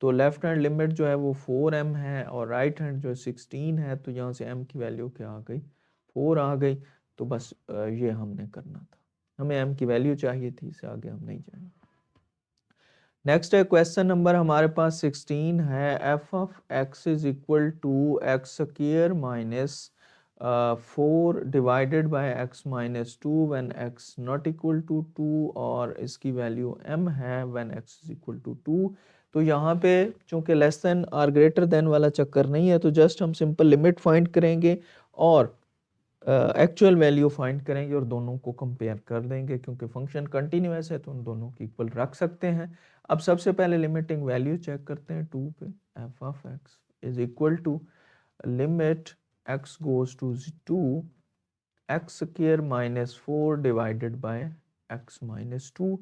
तो लेफ्ट हैंड लिमिट जो है वो 4m है और राइट हैंड जो है 16 है, तो यहाँ से m की वैल्यू क्या आ गई, 4 आ गई। तो बस ये हमने करना था, हमें m की वैल्यू चाहिए थी, इससे आगे हम नहीं जाएंगे। नेक्स्ट है क्वेश्चन नंबर हमारे पास 16 है, f of x is equal to x square minus 4 divided by x minus 2 when x not equal to 2 और इसकी वैल्यू m है when x is equal to 2। तो यहाँ पे चूंकि लेस देन और ग्रेटर देन वाला चक्कर नहीं है तो जस्ट हम सिंपल लिमिट फाइंड करेंगे और एक्चुअल वैल्यू फाइंड करेंगे और दोनों को कंपेयर कर देंगे, क्योंकि फंक्शन कंटिन्यूअस है तो उन दोनों की इक्वल रख सकते हैं। अब सबसे पहले लिमिटिंग वैल्यू चेक करते हैं 2 पे, f of x is equal to limit x goes to 2 x square minus 4 divided by x minus 2।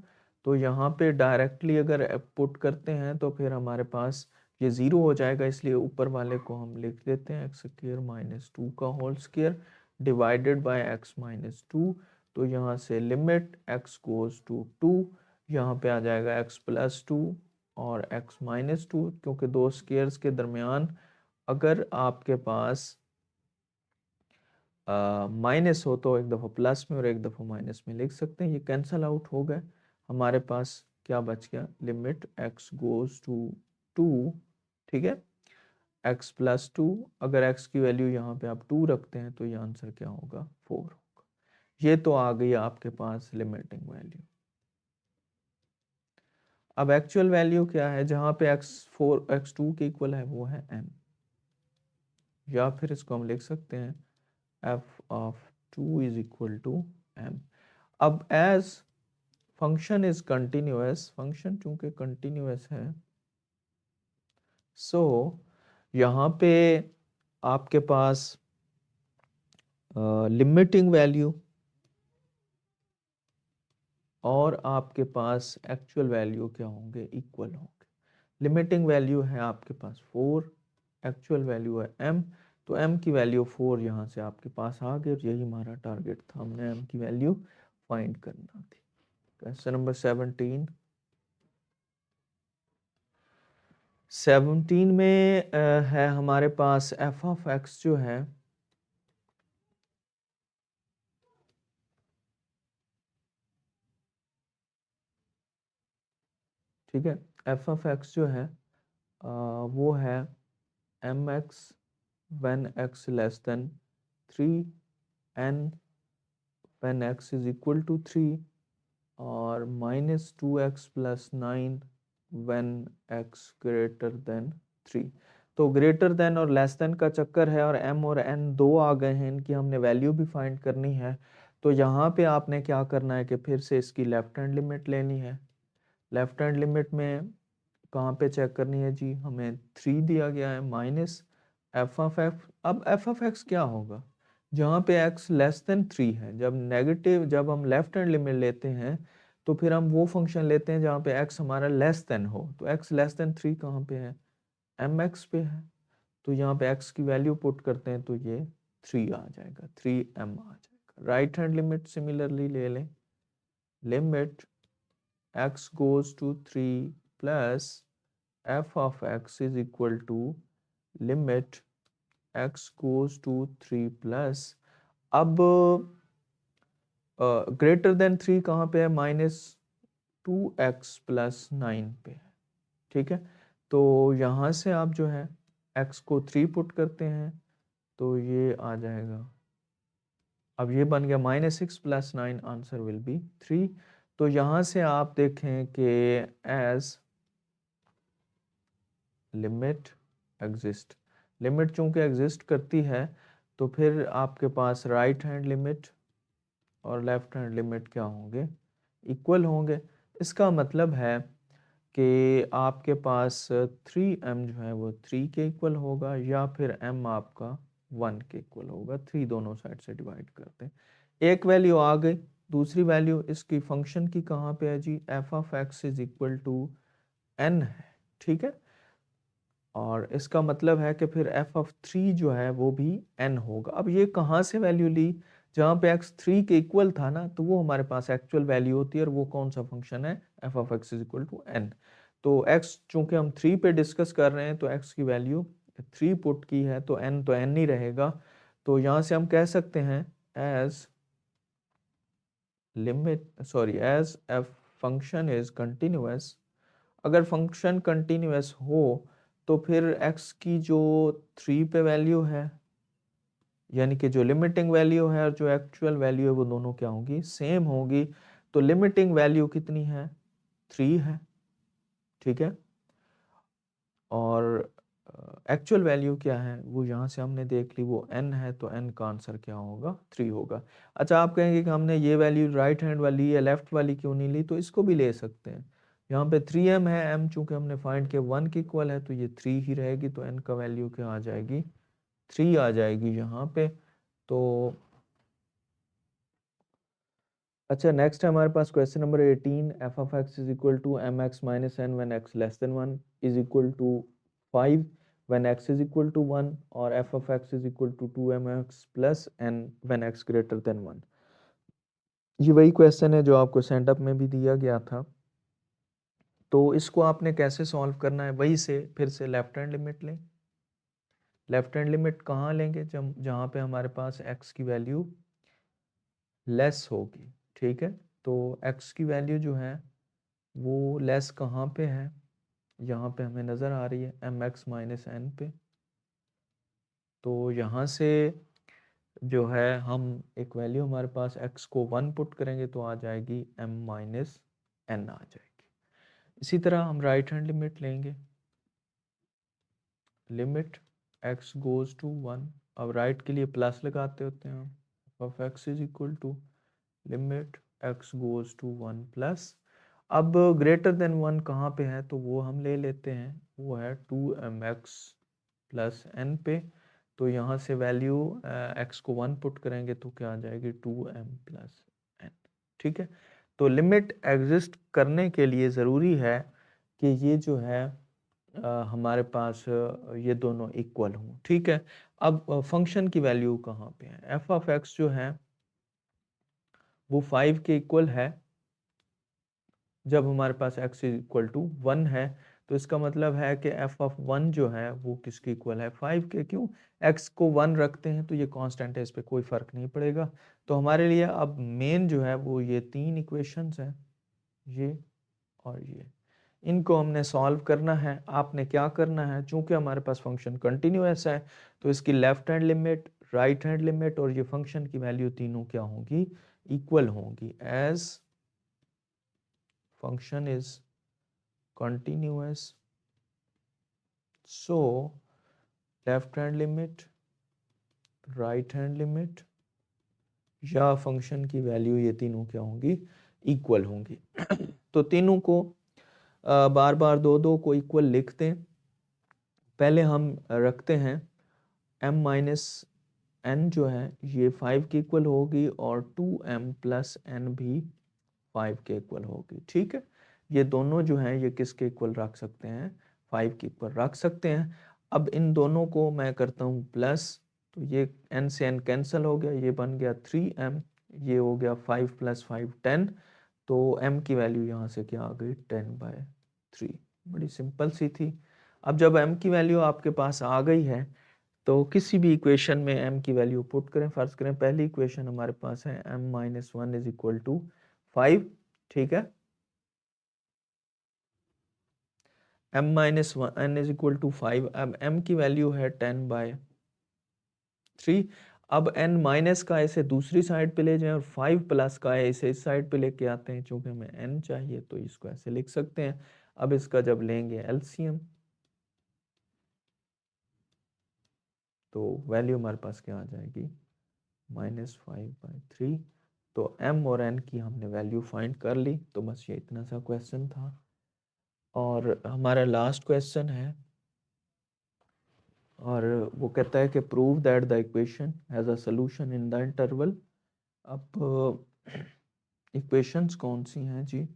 तो यहाँ पे डायरेक्टली अगर पुट करते हैं तो फिर हमारे पास ये 0 हो जाएगा, इसलिए ऊपर वाले को हम लिख देते हैं एक्स स्क्वायर माइनस 2 का whole square divided by x minus 2। तो यहाँ से लिमिट एक्स गोज टू 2, यहाँ पे आ जाएगा एक्स प्लस 2 और एक्स माइनस 2, क्योंकि दो स्क्वायर्स के दरमियान अगर आपके पास माइनस हो तो एक दफ़ा प्लस में और एक दफ़ा माइनस में लिख सकते हैं, ये कैंसल आउट हो गए। हमारे पास क्या बच गया, लिमिट एक्स गोज टू 2, ठीक है, एक्स प्लस 2, अगर एक्स की वैल्यू यहाँ पे आप 2 रखते हैं तो ये आंसर क्या होगा, 4 होगा। ये तो आ गई आपके पास लिमिटिंग वैल्यू। अब एक्चुअल वैल्यू क्या है, जहाँ पे x4 x2 के इक्वल है वो है m, या फिर इसको हम लिख सकते हैं f of 2 is equal to m। अब as function is continuous, function चूंकि कंटिन्यूअस है सो यहाँ पे आपके पास लिमिटिंग वैल्यू और आपके पास एक्चुअल वैल्यू क्या होंगे, इक्वल होंगे। लिमिटिंग वैल्यू है आपके पास 4, एक्चुअल वैल्यू है m, तो m की वैल्यू 4 यहाँ से आपके पास आ गई और यही हमारा टारगेट था, हमने m की वैल्यू फाइंड करना थी। क्वेश्चन नंबर 17 में है हमारे पास एफ ऑफ एक्स जो है ठीक है, एफ ऑफ एक्स जो है वो है m x when x less than 3 n when x is equal to 3 और minus 2x plus 9 when x greater than 3। तो ग्रेटर देन और लेस देन का चक्कर है और m और n दो आ गए हैं, इनकी हमने वैल्यू भी फाइंड करनी है। तो यहाँ पे आपने क्या करना है कि फिर से इसकी लेफ्ट हैंड लिमिट लेनी है। लेफ्ट हैंड लिमिट में कहाँ पे चेक करनी है जी, हमें 3 दिया गया है माइनस एफ ऑफ एक्स। अब एफ ऑफ एक्स क्या होगा, जहाँ पे x लेस देन 3 है, जब नेगेटिव, जब हम लेफ्ट हैंड लिमिट लेते हैं तो फिर हम वो फंक्शन लेते हैं जहाँ पे x हमारा लेस देन हो। तो x लेस देन 3 कहाँ पे है, mx पे है, तो यहाँ पे x की वैल्यू पुट करते हैं तो ये 3 आ जाएगा, 3m आ जाएगा। राइट हैंड लिमिट सिमिलरली ले लें, limit x goes to 3 plus f of x is equal to limit x goes to 3 plus, अब ग्रेटर देन 3 कहाँ पे है, माइनस 2x प्लस 9 पे है, ठीक है। तो यहाँ से आप जो है x को 3 पुट करते हैं तो ये आ जाएगा, अब ये बन गया -6 + 9, आंसर विल बी 3। तो यहाँ से आप देखें कि एज लिमिट एग्जिस्ट, लिमिट चूंकि एग्जिस्ट करती है तो फिर आपके पास राइट हैंड लिमिट और लेफ्ट हैंड लिमिट क्या होंगे, इक्वल होंगे। इसका मतलब है कि आपके पास 3m जो है वो 3 के इक्वल होगा, या फिर m आपका 1 के इक्वल होगा। 3 दोनों साइड से डिवाइड करते हैं, एक वैल्यू आ गई। दूसरी वैल्यू इसकी फंक्शन की कहाँ पे है जी, f(x) = n है, ठीक है। और इसका मतलब है कि फिर f(3) जो है वो भी n होगा। अब ये कहाँ से वैल्यू ली, जहाँ पे x 3 के इक्वल था ना, तो वो हमारे पास एक्चुअल वैल्यू होती है, और वो कौन सा फंक्शन है, f(x) = n। तो x चूंकि हम 3 पे डिस्कस कर रहे हैं, तो x की वैल्यू 3 पुट की है, तो n ही रहेगा। तो यहाँ से हम कह सकते हैं as f function is continuous. अगर फंक्शन कंटिन्यूअस हो तो फिर x की जो 3 पे वैल्यू है, यानी कि जो लिमिटिंग वैल्यू है और जो एक्चुअल वैल्यू है, वो दोनों क्या होंगी, सेम होगी। तो लिमिटिंग वैल्यू कितनी है, 3 है, ठीक है। और एक्चुअल वैल्यू क्या है, वो यहाँ से हमने देख ली, वो n है, तो n का आंसर क्या होगा, 3 होगा। अच्छा, आप कहेंगे कि हमने ये वैल्यू राइट हैंड वाली या लेफ्ट वाली क्यों नहीं ली, तो इसको भी ले सकते हैं। यहाँ पे 3m है, m चूंकि हमने फाइंड किया 1 के इक्वल है, तो ये 3 ही रहेगी, तो n का वैल्यू क्या आ जाएगी, 3 आ जाएगी यहाँ पे। तो अच्छा, नेक्स्ट है हमारे पास question number 18, f(x) = mx - n when x < 1 = 5 when x = 1, और f(x) = 2mx + n when x > 1। ये वही क्वेश्चन है जो आपको सेंटअप में भी दिया गया था। तो इसको आपने कैसे सॉल्व करना है, वही से फिर से लेफ्ट हैंड लिमिट लें। लेफ्ट हैंड लिमिट कहाँ लेंगे, जब जहाँ पे हमारे पास x की वैल्यू लेस होगी, ठीक है। तो x की वैल्यू जो है वो लेस कहाँ पे है, यहाँ पे हमें नज़र आ रही है mx - n पे। तो यहाँ से जो है हम एक वैल्यू हमारे पास x को 1 पुट करेंगे तो आ जाएगी m - n आ जाएगी। इसी तरह हम राइट हैंड लिमिट लेंगे, लिमिट x गोज़ टू 1। अब राइट के लिए प्लस लगाते होते हैं हम, f(x) = limit x goes to 1 plus. अब ग्रेटर देन 1 कहाँ पे है, तो वो हम ले लेते हैं, वो है 2mx + n पे। तो यहाँ से वैल्यू x को 1 पुट करेंगे तो क्या आ जाएगी, 2m + n, ठीक है। तो लिमिट एग्जिस्ट करने के लिए ज़रूरी है कि ये जो है हमारे पास ये दोनों इक्वल हों, ठीक है। अब फंक्शन की वैल्यू कहाँ पे है, f(x) जो है वो 5 के इक्वल है जब हमारे पास x = 1 है। तो इसका मतलब है कि f(1) जो है वो किसके इक्वल है, 5 के। क्यों, x को 1 रखते हैं तो ये कांस्टेंट है, इस पे कोई फ़र्क नहीं पड़ेगा। तो हमारे लिए अब मेन जो है वो ये 3 इक्वेशंस हैं, ये और ये, इनको हमने सॉल्व करना है। आपने क्या करना है, चूंकि हमारे पास फंक्शन कंटिन्यूअस है तो इसकी left hand limit, right hand limit और ये फंक्शन की वैल्यू तीनों क्या होंगी, इक्वल होंगी। As function is continuous, so left hand limit, right hand limit या फंक्शन की वैल्यू, ये तीनों क्या होंगी, इक्वल होंगी। तो तीनों को बार बार दो दो को इक्वल लिखते हैं। पहले हम रखते हैं m - n जो है ये 5 के इक्वल होगी, और 2m + n भी 5 के इक्वल होगी, ठीक है। ये दोनों जो हैं ये किसके इक्वल रख सकते हैं, 5 के इक्वल रख सकते हैं। अब इन दोनों को मैं करता हूँ प्लस, तो ये n से n कैंसिल हो गया, ये बन गया 3m, ये हो गया 5 + 5 10। तो m की वैल्यू यहाँ से क्या आ गई, 10/3। बड़ी सिंपल सी थी। अब जब m की वैल्यू आपके पास आ गई है तो किसी भी इक्वेशन में m की वैल्यू पुट करें। फर्ज करें पहली इक्वेशन हमारे पास है m - 1 = 5, ठीक है। m - n = 5। अब m की वैल्यू है 10/3, 3। अब n माइनस का इसे दूसरी साइड पे ले जाएं और 5 प्लस का है इसे इस साइड पे लेके आते हैं, चूंकि हमें n चाहिए तो इसको ऐसे लिख सकते हैं। अब इसका जब लेंगे एलसीएम तो वैल्यू हमारे पास क्या आ जाएगी, -5/3। तो m और n की हमने वैल्यू फाइंड कर ली। तो बस ये इतना सा क्वेश्चन था और हमारा लास्ट क्वेश्चन है और वो कहता है कि prove that the equation has a solution in the interval. अब इक्वेशंस कौन सी हैं जी,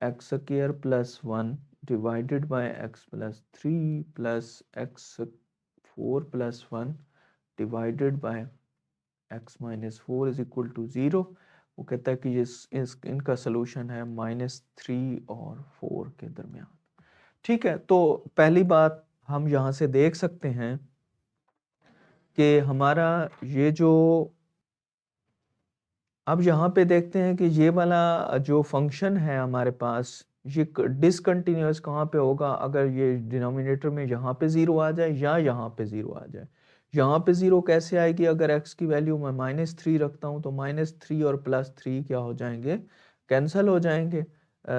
x square plus 1 divided by x plus 3 plus x 4 plus 1 divided by x minus 4 is equal to 0। वो कहता है कि ये इनका सोल्यूशन है -3 और 4 के दरमियान। ठीक है, तो पहली बात हम यहाँ से देख सकते हैं कि हमारा ये जो, अब यहाँ पे देखते हैं कि ये वाला जो फंक्शन है हमारे पास ये डिसकंटिन्यूअस कहाँ पे होगा, अगर ये डिनोमिनेटर में यहाँ पे 0 आ जाए या यहाँ पे 0 आ जाए। यहाँ पे 0 कैसे आएगी, अगर x की वैल्यू मैं -3 रखता हूँ तो -3 और +3 क्या हो जाएंगे, कैंसिल हो जाएंगे।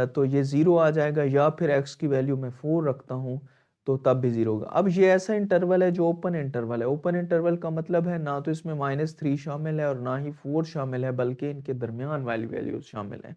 तो ये 0 आ जाएगा, या फिर x की वैल्यू मैं 4 रखता हूँ तो तब भी 0 होगा। अब ये ऐसा इंटरवल है जो ओपन इंटरवल है। ओपन इंटरवल का मतलब है ना तो इसमें -3 शामिल है और ना ही 4 शामिल है, बल्कि इनके दरमियान वाली वैल्यूज शामिल है।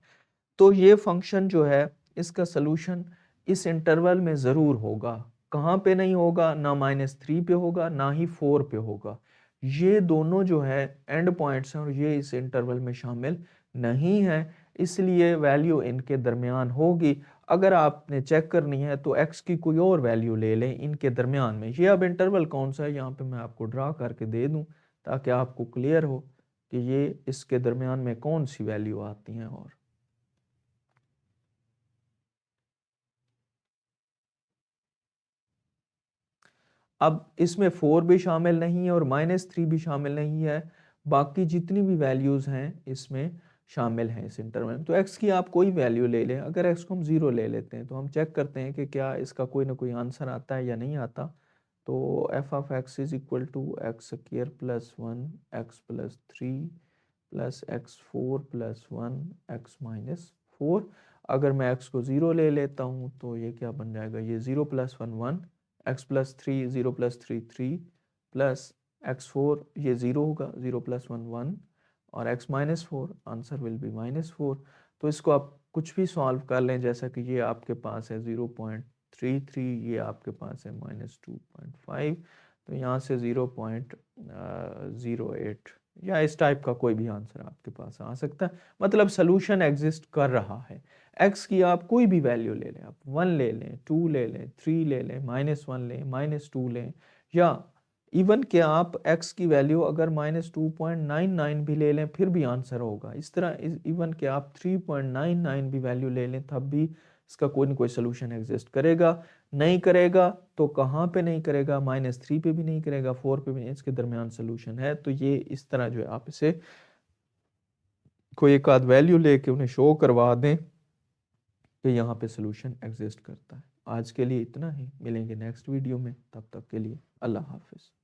तो ये फंक्शन जो है इसका सोल्यूशन इस इंटरवल में ज़रूर होगा। कहाँ पे नहीं होगा, ना -3 पे होगा ना ही 4 पे होगा। ये दोनों जो है एंड पॉइंट्स हैं और ये इस इंटरवल में शामिल नहीं है, इसलिए वैल्यू इनके दरमियान होगी। अगर आपने चेक करनी है तो x की कोई और वैल्यू ले लें इनके दरमियान में। ये अब इंटरवल कौन सा है यहाँ पे मैं आपको ड्रा करके दे दूँ ताकि आपको क्लियर हो कि ये इसके दरमियान में कौन सी वैल्यू आती हैं। और अब इसमें 4 भी शामिल नहीं है और -3 भी शामिल नहीं है, बाकी जितनी भी वैल्यूज़ हैं इसमें शामिल हैं इस इंटरवल में। तो x की आप कोई वैल्यू ले लें, अगर x को हम 0 ले लेते हैं तो हम चेक करते हैं कि क्या इसका कोई ना कोई आंसर आता है या नहीं आता। तो f of x is equal to x square plus 1 x plus 3 plus x 4 plus 1 x minus 4। अगर मैं x को 0 ले लेता हूँ तो ये क्या बन जाएगा, ये 0 + 1 1 x प्लस 3 0 + 3 3 प्लस x4 ये 0 होगा, 0 + 1 1 और x minus 4 answer will be -4। तो इसको आप कुछ भी सॉल्व कर लें, जैसा कि ये आपके पास है 0.33, ये आपके पास है -2.5, तो यहाँ से 0.08 या इस टाइप का कोई भी आंसर आपके पास आ सकता है। मतलब सोल्यूशन एग्जिस्ट कर रहा है। x की आप कोई भी वैल्यू ले लें, आप 1 ले लें, 2 ले लें, 3 ले लें, -1 लें, -2 लें, या इवन कि आप x की वैल्यू अगर -2.99 भी ले लें फिर भी आंसर होगा। इस तरह इवन कि आप 3.99 भी वैल्यू ले लें तब भी इसका कोई ना कोई सोल्यूशन एग्जिस्ट करेगा। नहीं करेगा तो कहाँ पे नहीं करेगा, -3 पे भी नहीं करेगा, 4 पे भी नहीं, इसके दरमियान सोल्यूशन है। तो ये इस तरह जो है आप इसे कोई एक आध वैल्यू लेके उन्हें शो करवा दें कि यहाँ पे सोल्यूशन एग्जिस्ट करता है। आज के लिए इतना ही, मिलेंगे नेक्स्ट वीडियो में, तब तक के लिए अल्लाह हाफिज़।